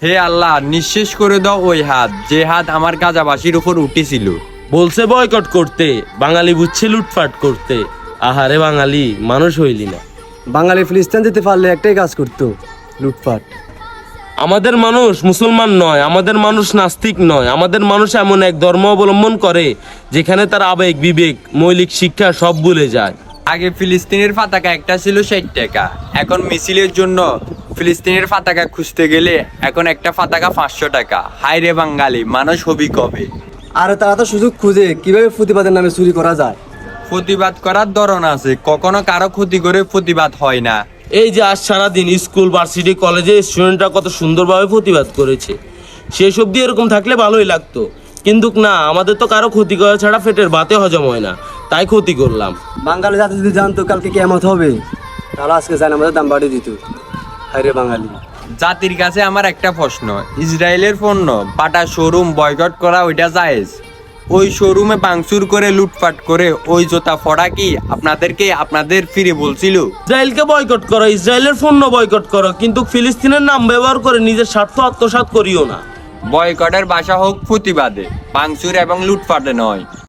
হে আল্লাহ, নিঃশেষ করে দাও ওই হাত, যে হাত আমার গাজাবাসীর উপর উঠেছিল। বলছে বয়কট করতে, বাঙালি বুঝছে লুটপাট করতে। আহারে বাঙালি, মানুষ হইলি না। বাঙালি ফিলিস্তিন যেতে পারলে একটাই কাজ করতো, লুটপাট। আমাদের মানুষ মুসলমান নয়, আমাদের মানুষ নাস্তিক নয়, আমাদের মানুষ এমন এক ধর্ম অবলম্বন করে যেখানে তার আবেগ বিবেক মৌলিক শিক্ষা সব ভুলে যায়। আগে ফিলিস্তিনের পতাকা একটা ছিল 60 টাকা, এখন মিছিলের জন্য ফিলিস্তিনের পতাকা খুঁজতে গেলে এখন একটা পতাকা 500 টাকা। হায় রে বাঙালি, মানুষ হবি কবে? আর তারা তো সুযোগ খুঁজে কিভাবে প্রতিবাদের নামে চুরি করা যায়। প্রতিবাদ করার ধরন আছে, কখনো কারো ক্ষতি করে প্রতিবাদ হয় না। এই যে আজ সারাদিন স্কুল ভার্সিটি কলেজে স্টুডেন্টরা কত সুন্দরভাবে প্রতিবাদ করেছে, সেসব দিয়ে এরকম থাকলে ভালোই লাগতো। কিন্তু না, আমাদের তো কারো ক্ষতি করা ছাড়া পেটের ভাতে হজম হয় না, তাই ক্ষতি করলাম। বাঙালি জাতি যদি জানতো কালকে কেমত হবে, তাহলে আজকে জান আমাদের দাম বাড়িয়ে দিত। হায় রে বাঙালি। জাতির কাছে আমার একটা প্রশ্ন, ইসরায়েলের পণ্য পাটা শোরুম বয়কট করা ওইটা জায়েজ? ওই শোরুমে ভাঙচুর করে লুটপাট করে ওই জোতা ফড়া কি আপনাদেরকে আপনাদের ফিরে বলছিল? ইসরায়েলকে বয়কট করো, ইসরায়েলের পণ্য বয়কট করো, কিন্তু ফিলিস্তিনের নাম ব্যবহার করে নিজের স্বার্থ আত্মসাৎ করিও না। বয়কটের ভাষা হোক প্রতিবাদে, ভাঙচুর এবং লুটপাটে নয়।